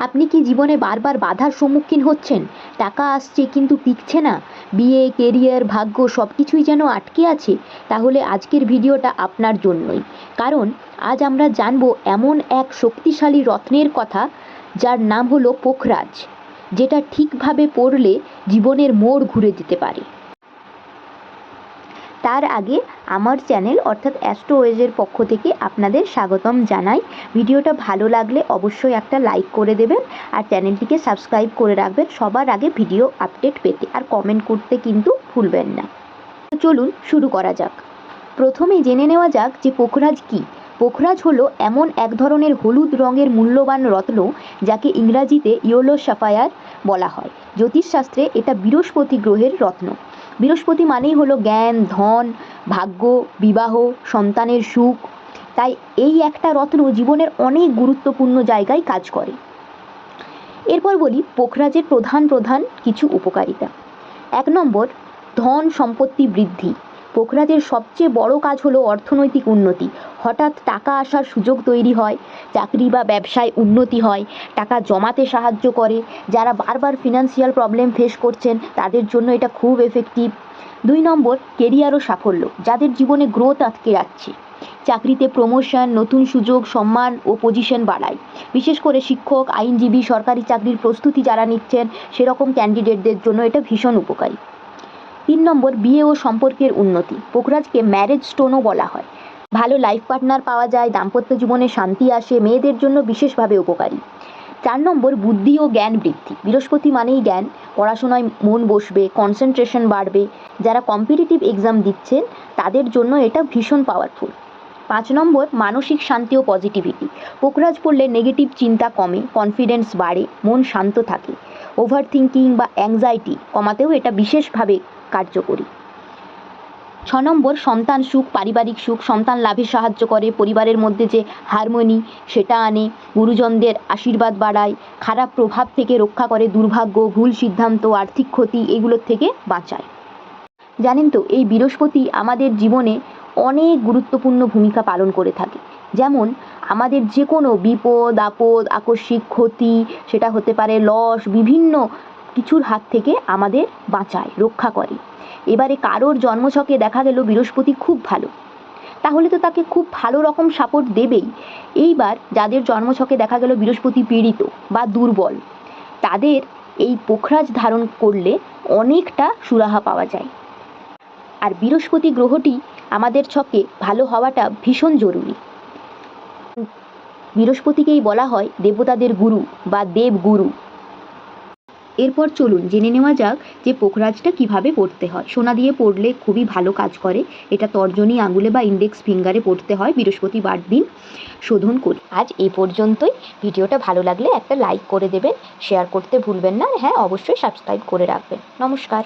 আপনি কি জীবনে বারবার বাধার সম্মুখীন হচ্ছেন? টাকা আসছে কিন্তু টিকছে না, বিয়ে, কেরিয়ার, ভাগ্য সব কিছুই যেন আটকে আছে? তাহলে আজকের ভিডিওটা আপনার জন্যই। কারণ আজ আমরা জানবো এমন এক শক্তিশালী রত্নের কথা, যার নাম হলো পোখরাজ, যেটা ঠিকভাবে পড়লে জীবনের মোড় ঘুরে যেতে পারে। তার আগে আমার চ্যানেল অর্থাৎ অ্যাস্ট্রোওয়েজের পক্ষ থেকে আপনাদের স্বাগতম জানাই। ভিডিওটা ভালো লাগলে অবশ্যই একটা লাইক করে দেবেন আর চ্যানেলটিকে সাবস্ক্রাইব করে রাখবেন সবার আগে ভিডিও আপডেট পেতে, আর কমেন্ট করতে কিন্তু ভুলবেন না। চলুন শুরু করা যাক। প্রথমেই জেনে নেওয়া যাক যে পোখরাজ কী। পোখরাজ হলো এমন এক ধরনের হলুদ রঙের মূল্যবান রত্ন, যাকে ইংরাজিতে ইয়েলো সাফায়ার বলা হয়। জ্যোতিষশাস্ত্রে এটা বৃহস্পতি গ্রহের রত্ন। বৃহস্পতি মানেই হলো জ্ঞান, ধন, ভাগ্য, বিবাহ, সন্তানের সুখ। তাই এই একটা রত্ন জীবনের অনেক গুরুত্বপূর্ণ জায়গায় কাজ করে। এরপর বলি পোখরাজের প্রধান প্রধান কিছু উপকারিতা। 1 নম্বর, ধন সম্পত্তি বৃদ্ধি। পোখরাজের সবচেয়ে বড় কাজ হলো অর্থনৈতিক উন্নতি। হঠাৎ টাকা আসার সুযোগ তৈরি হয়, চাকরি বা ব্যবসায় উন্নতি হয়, টাকা জমাতে সাহায্য করে। যারা বারবার ফিনান্সিয়াল প্রবলেম ফেস করছেন তাদের জন্য এটা খুব এফেক্টিভ। 2 নম্বর, কেরিয়ার ও সাফল্য। যাদের জীবনে গ্রোথ আটকে যাচ্ছে, চাকরিতে প্রমোশন, নতুন সুযোগ, সম্মান ও পজিশন বাড়ায়। বিশেষ করে শিক্ষক, আইনজীবী, সরকারি চাকরির প্রস্তুতি যারা নিচ্ছেন সেরকম ক্যান্ডিডেটদের জন্য এটা ভীষণ উপকারী। 3 নম্বর, বিয়ে ও সম্পর্কের উন্নতি। পোখরাজকে ম্যারেজ স্টোনও বলা হয়। ভালো লাইফ পার্টনার পাওয়া যায়, দাম্পত্য জীবনে শান্তি আসে, মেয়েদের জন্য বিশেষভাবে উপকারী। 4 নম্বর, বুদ্ধি ও জ্ঞান বৃদ্ধি। বৃহস্পতি মানেই জ্ঞান, পড়াশোনায় মন বসবে, কনসেন্ট্রেশন বাড়বে। যারা কম্পিটিটিভ এক্সাম দিচ্ছেন তাদের জন্য এটা ভীষণ পাওয়ারফুল। 5 নম্বর, মানসিক শান্তি ও পজিটিভিটি। পোখরাজ পড়লে নেগেটিভ চিন্তা কমে, কনফিডেন্স বাড়ে, মন শান্ত থাকে। ওভার থিঙ্কিং বা অ্যাংজাইটি কমাতেও এটা বিশেষভাবে কার্যকরী। 6 নম্বর, সন্তান সুখ, পারিবারিক সুখ। সন্তান লাভে সাহায্য করে, পরিবারের মধ্যে যে হারমোনি সেটা আনে, গুরুজনদের আশীর্বাদ বাড়ায়, খারাপ প্রভাব থেকে রক্ষা করে, দুর্ভাগ্য, ভুল সিদ্ধান্ত, আর্থিক ক্ষতি এগুলোর থেকে বাঁচায়। জানেন তো, এই বৃহস্পতি আমাদের জীবনে অনেক গুরুত্বপূর্ণ ভূমিকা পালন করে থাকে। যেমন আমাদের যে কোনো বিপদ আপদ, আকস্মিক ক্ষতি, সেটা হতে পারে লস, বিভিন্ন কিছুর হাত থেকে আমাদের বাঁচায়, রক্ষা করে। এবারে কারোর জন্মছকে দেখা গেল বৃহস্পতি খুব ভালো, তাহলে তো তাকে খুব ভালো রকম সাপোর্ট দেবেই। এইবার যাদের জন্মছকে দেখা গেল বৃহস্পতি পীড়িত বা দুর্বল, তাদের এই পোখরাজ ধারণ করলে অনেকটা সুরাহা পাওয়া যায়। আর বৃহস্পতি গ্রহটি আমাদের ছকে ভালো হওয়াটা ভীষণ জরুরি। বৃহস্পতিকেই বলা হয় দেবতাদের গুরু বা দেবগুরু। এরপর চলুন জেনে নেওয়া যাক যে পোখরাজটা কিভাবে পড়তে হয়। সোনা দিয়ে পড়লে খুবই ভালো কাজ করে। এটা তর্জনী আঙুলে বা ইন্ডেক্স ফিঙ্গারে পড়তে হয় বৃহস্পতিবার দিন শোধন করে। আজ এই পর্যন্তই। ভিডিওটা ভালো লাগলে একটা লাইক করে দেবেন, শেয়ার করতে ভুলবেন না, হ্যাঁ অবশ্যই সাবস্ক্রাইব করে রাখবেন। নমস্কার।